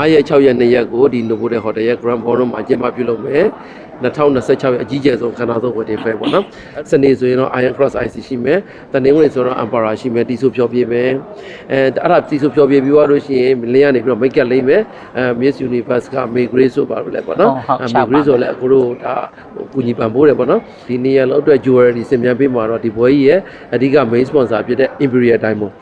9 ရက် 6 ရက် 2 ရက်ကိုဒီ Novotel Hotel ရဲ့ Grand Ballroom မှာကျင်းပပြုလုပ်မယ်2026ရဲ့အကြီးကျယ်ဆုံးခမ်းနားဆုံး wedding fair ပေါ့နော်စနေဆိုရင်တော့ Iron Cross IC ရှိမယ်တနင်္ဂနွေဆိုတော့ Emperor ရှိမယ်တီဆိုဖြောပြမယ်အဲ့ဒါတီဆိုဖြောပြပြီးသွားလို့ရှိရင်လင်းရနေပြီးတော့ make up လိမ့်မယ်Miss Universe က May Grace ဆိုပါလို့လဲပေါ့နော်May Grace ဆိုလဲအခုတို့ဒါကူညီပံ့ပိုးတယ်ပေါ့နော်ဒီနေရာလောက်အတွက် jewelry စင်ပြန်ပေးမှာတော့ဒီဘွဲကြီးရဲ့အဓိက main sponsor ဖြစ်တဲ့ Imperial Diamond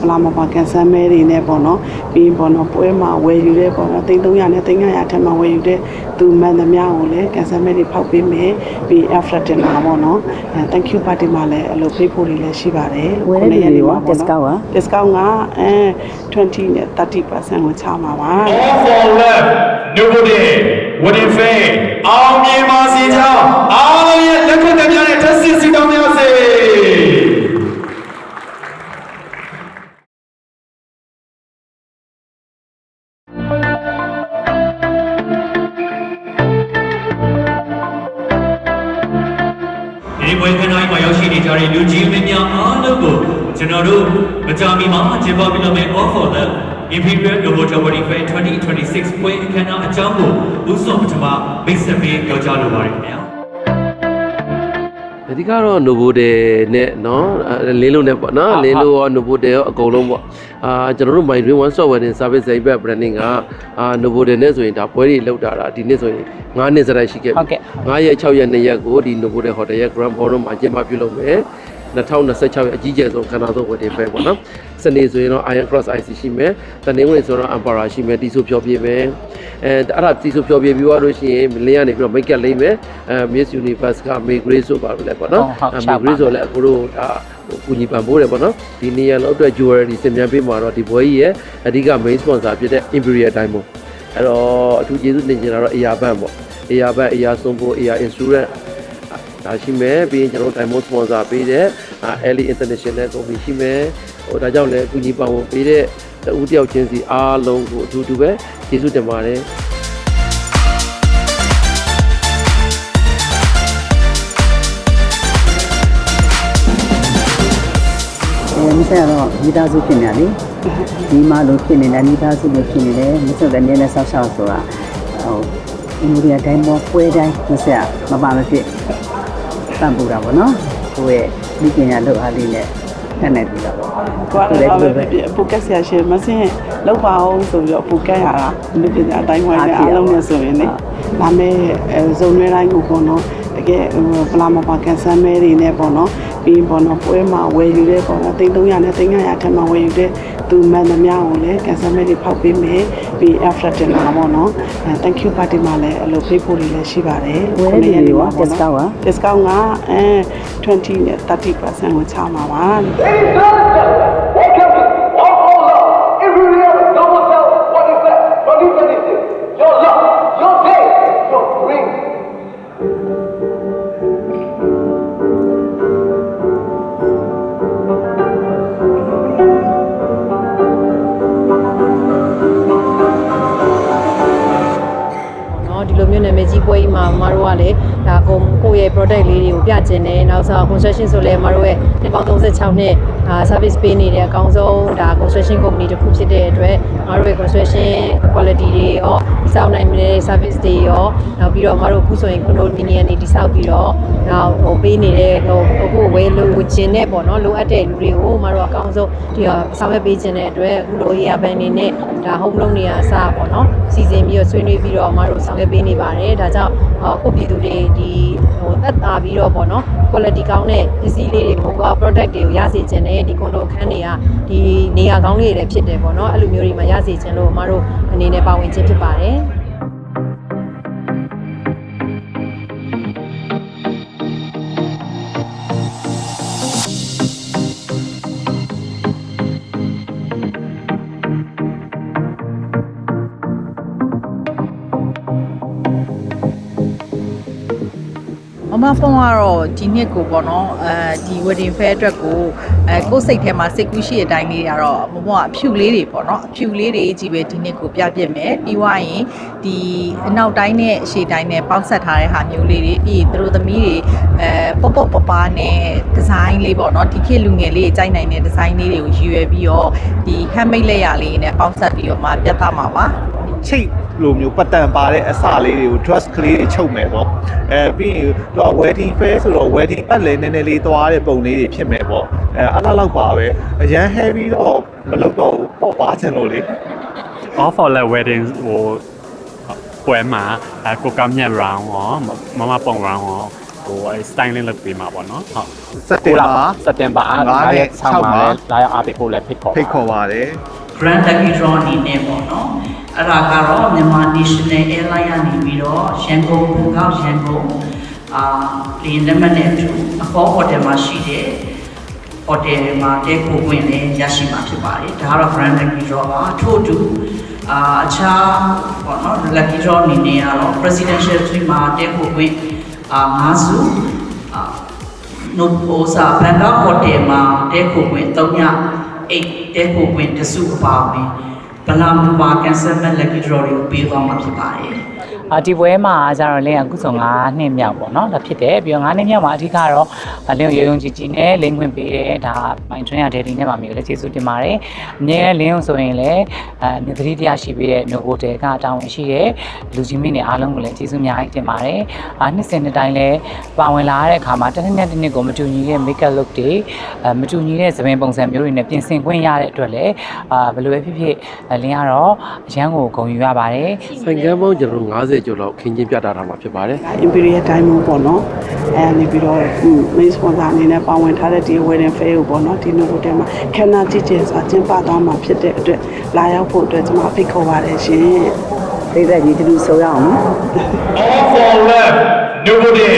လာမပါကန်ဆယ်မဲတွေနဲ့ပေါ့နော်ပြီးပေါ့နော်ပွဲမှာဝယ်ယူတဲ့ပေါ့နော်300နဲ့300ထက်မှဝယ်ယူတဲ့သူမှန်သမျှကိုလည်းကန်ဆယ်မဲတွေဖောက်ပေးမယ်ပြီး after dinner ပေါ့နော်thank you party မှာလည်းအလုပ်ပေးဖို့တွေလည်းရှိပါတယ်ဝယ်တဲ့လူတွေက discount က20နဲ့30% ကိုချမှာပါ All for love Novotel Wedding Fair အောင်မြင်ပါစေကြောင်းအားလုံးရဲ့လက်ခံများနဲ့တက်စစ်စီတောင်းများစေဒီပွဲခန်းတိုင်းမှာရောက်ရှိနေကြတဲ့လူကြီးမင်းများအားလုံးကိုကျွန်တော်တို့မကြာမီမှာကျင်းပပြုလုပ်မယ့် All for the Imperial Novotel Wedding Fair 2026ပွဲအခမ်းအနားအကြောင်းကိုဦးစောပထမမိတ်ဆက်ပေးကြောကြားလိုပါတယ်ခင်ဗျာဒီကတော့ Novotel နဲ့เนาะလင်းလုံးနဲ့ပေါ့နော်လင်းလုံးရော Novotel ရောအကုန်လုံးပေါ့ကျွန်တော်တို့ My Dream One Stop Wedding Service Cyber Branding ကNovotel နဲ့ဆိုရင်ဒါပွဲတွေလောက်တာဒီနေ့ဆိုရင်9နှစ်စရိုက်ရှိခဲ့ပြီ9 ရက် 6 ရက် 2 ရက်ကိုဒီ Novotel Hotel ရဲ့ Grand Ballroom မှာကျင်းပပြုလုပ်မယ်2026ရဲ့အကြီးကျယ်ဆုံးခမ်းနားဆုံး wedding fair ပေါ့နော်စနေဆိုရင်တော့ Iron Cross IC ရှိမယ်တနင်္ဂနွေဆိုတော့ Emperor ရှိမယ်တီဆိုဖြောပြမယ်အဲ့ဒါတီဆိုဖြောပြပြီးသွားလို့ရှိရင်လင်းရနေပြီးတော့ make up လိမ့်မယ်Miss Universe က May Grace ဆိုပါလို့လဲပေါ့နော်May Grace ဆိုလဲအခုတို့ဒါကူညီပံ့ပိုးတယ်ပေါ့နော်ဒီနေရာလောက်အတွက် jewelry စင်ပြန်ပေးမှာတော့ဒီဘွဲကြီးရဲ့အဓိက main sponsor ဖြစ်တဲ့ Imperial Diamond အဲ့တော့အထူးကျေးဇူးတင်ချင်တာတော့ AR Bank ပေါ့ AR Bank AR Sompo AR Insuranceဒါရှိမယ်ပြီးရင်ကျွန်တော် Diamond sponsor ပေးတဲ့ LE International ကုမ္ပဏီရှိမယ်ဟိုဒါကြောင့်လည်းကူညီပံ့ပိုးပေးတဲ့တဦးတယောက်ချင်းစီအားလုံးကိုအထူးတူပဲကျေးဇူးတင်ပါတယ်မဆက်တော့မိသားစုဖြစ်နေတယ်ဒီမှာလို့ဖြစ်နေတယ်မိသားစုလို့ဖြစ်နေတယ်မဆက်တဲ့နည်းနဲ့ဆောက်ရှောက်ဆိုတာဟိုအင်မရီယာတိုင်းပေါ်ပွဲတိုင်းမဆက်မပါမဖြစ်တန်ပူတာပေါ့နော်ကိုယ့်ရဲ့ဒီပညာလုပ်အားလေးနဲ့ခက်နေပြီတော့ကိုယ်လည်းပိုကက်ဆရာရှင်မစင်းလောက်ပါအောင်ဆိုပြီးတော့ပိုကက်ရတာဒီပညာအတိုင်းဝိုင်းနဲ့အားလုံးနဲ့ဆိုရင်လေဒါမဲ့ဇုံရွေးတိုင်းကိုပေါ့နော်တကယ်ပလာမပါကန်ဆယ်မဲတွေနဲ့ပေါ့နော်ပြီးပေါ့နော်ပွဲမှာဝယ်ယူတဲ့ပေါ့နော်300နဲ့300ထက်မှဝယ်ယူတဲ့သူမှန်သမျှကိုလည်းကန်ဆယ်မဲတွေဖောက်ပေးမယ်ပြီး after dinner ပေါ့နော်thank you party မှာလည်းအလုပ်ပေးဖို့တွေလည်းရှိပါတယ်ဝယ်တဲ့လူတွေက discount က20နဲ့30% ကိုချမှာပါဒီလိုမျိုးနာမည်ကြီးပွဲကြီးမှာမတို့ကလည်းဒါကိုယ့်ရဲ့ product လေးတွေကိုပြချင်တယ်နောက်ဆုံး construction ဆိုလည်းမတို့ရဲ့နှစ်ပေါင်း36နှစ်service ပေးနေတဲ့အကောင်းဆုံးဒါ construction company တစ်ခုဖြစ်တဲ့အတွက်မတို့ရဲ့ construction quality တွေရောစောင့်နိုင်တဲ့ service တွေရောနောက်ပြီးတော့မတို့အခုဆိုရင် condominium တွေတိစောက်ပြီးတော့နောက်ပေးနေတဲ့အခုဝယ်လို့ကျင်တဲ့ပေါ့နော်လိုအပ်တဲ့လူတွေကိုမတို့အကောင်းဆုံးဒီဆောင်ရွက်ပေးခြင်းတဲ့အတွက်အခုလို AR Bank နေနဲ့ဒါ home loan တွေအစပေါ့နော်စီစဉ်ပြီးတော့ဆွေးနွေးပြီးတော့မတို့ဆောင်ရွက်ပေးနေပါတယ်ဒါကြောင့်ကိုပြည်သူတွေဒီသက်သာပြီးတော့ပေါ့နော် quality ကောင်းတဲ့ပစ္စည်းလေးတွေကို product တွေကိုရစေခြင်းနဲ့ဒီကွန်ဒိုခန်းတွေကဒီနေရာကောင်းလေးတွေလည်းဖြစ်တယ်ပေါ့နော်အဲ့လိုမျိုးတွေမှာရစေခြင်းလို့မတို့အနေနဲ့ပါဝင်ခြင်းဖြစ်ပါတယ် မဖုန်းကတော့ဒီနှစ်ကိုပေါ့နော်ဒီ wedding fair အတွက်ကိုကိုယ်စိတ်ထဲမှာစိတ်ကူးရှိတဲ့အတိုင်းလေးကတော့မမောကအဖြူလေးတွေပေါ့နော်အဖြူလေးတွေကြီးပဲဒီနှစ်ကိုပြပြမယ်ပြီးွားရင်ဒီအနောက်တိုင်းနဲ့အရှေ့တိုင်းနဲ့ပေါင်းဆက်ထားတဲ့ဟာမျိုးလေးတွေပြီးသူတို့သမီးတွေပေါ့ပေါ့ပပနဲ့ဒီဇိုင်းလေးပေါ့နော်ဒီခေတ်လူငယ်လေးကြိုက်နိုင်တဲ့ဒီဇိုင်းလေးတွေကိုရည်ရွယ်ပြီးတော့ဒီ handmade လက်ရာလေးနဲ့ပေါင်းဆက်ပြီးတော့မှပြသမှာပါချိတ်လိုမျိုးပတ်တန်ပါတဲ့အစလေးတွေကို dress ကလေးတွေချုပ်မယ်ပေါ့ပြီးရင်တော့ wedding fair ဆိုတော့ wedding ပတ်လည်းနည်းနည်းလေးသွားတဲ့ပုံလေးတွေဖြစ်မယ်ပေါ့အဲ့လောက်ပါပဲအရန် heavy တော့မလုပ်တော့ဘူးပေါ့ပါချင်လို့လေ all for the wedding ဟိုပွဲမှာကိုကမ်းမြတ် round ဟောမမပုံ round ဟောဟို styling လုပ်ပေးမှာပေါ့နော်ဟုတ်စက်တင်ဘာ9ရက်6မှာလာရအားပေးဖို့လည်းဖိတ်ခေါ်ပါတယ် Grand Lucky Draw အနေနဲ့ပေါ့နော်အဲ့ဒါကတော့မြန်မာ National Airline ကနေပြီးတော့ရန်ကုန်ဘူကောက်ရန်ကုန်လေနံပါတ်နဲ့တူအဖော်ဟိုတယ်မှာရှိတဲ့ဟိုတယ်မှာတဲကိုဝင်လည်းရရှိမှာဖြစ်ပါတယ်ဒါကတော့ Grand Lucky Draw ပါထို့တူအခြားပေါ့နော် Lucky Draw အနေနဲ့ကတော့ Presidential Suite မှာတဲကိုဝင်5စုနို့ပိုစာဘန်ကောက်ဟိုတယ်မှာတဲကိုဝင်3ည8တဲကိုဝင်တစုအပါဝင်ဗလာမူပါကန်ဆယ်မဲ့ Lucky Draw တွေကိုပေးသွားမှာဖြစ်ပါတယ်ဒီပွဲမှာကျတော့လင်းအခုဆို9နှစ်မြောက်ပေါ့နော်ဒါဖြစ်တယ်ပြီးတော့9နှစ်မြောက်မှာအဓိကတော့လင်းရုံရုံကြီးကြီးနဲ့လင်းခွင့်ပေးတယ်ဒါမိုင်းထွန်းရတဲ့ဒီနဲ့ပါမျိုးလည်းကျေးဇူးတင်ပါတယ်အမြဲလင်းအောင်ဆိုရင်လည်းမြေသတိတရားရှိပေးတဲ့နိုဟိုတယ်ကတောင်းဝင်ရှိတယ်လူကြီးမင်းတွေအားလုံးကိုလည်းကျေးဇူးအများကြီးတင်ပါတယ်နှစ်စဉ်နှစ်တိုင်းလည်းပါဝင်လာတဲ့အခါမှာတစ်နှစ်နဲ့တစ်နှစ်ကိုမတူညီတဲ့ make up look တွေမတူညီတဲ့သပင်ပုံစံမျိုးတွေနဲ့ပြင်ဆင်ခွင့်ရတဲ့အတွက်လည်းဘယ်လိုပဲဖြစ်ဖြစ်လင်းကတော့အရန်ကိုဂုဏ်ယူရပါတယ်ဆိုင်ကမ်းပေါင်းကျွန်တော်90ကျော်လောက်ခင်းချင်းပြတာမှာဖြစ်ပါတယ် Imperial Diamond ပေါ့နော်နေပြီးတော့ main sponsor အနေနဲ့ပါဝင်ထားတဲ့ဒီ wedding fair ကိုပေါ့နော်ဒီနိုဟိုတယ်မှာခဏကြည့်ကျင်စွာကျင်းပသွားမှာဖြစ်တဲ့အတွက်လာရောက်ဖို့အတွက်ကျွန်မဖိတ်ခေါ်ပါတယ်ရှင်သိတဲ့ကြီးတူဆိုရအောင်နော် All for love Novotel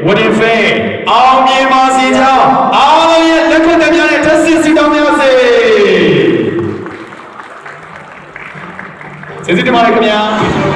wedding fair အောင်မြင်ပါစေကြောင်းအားလုံးရဲ့လက်ခံများနဲ့တက်စစ်စီတောင်းများစေကျေးဇူးတင်ပါတယ်ခင်ဗျာ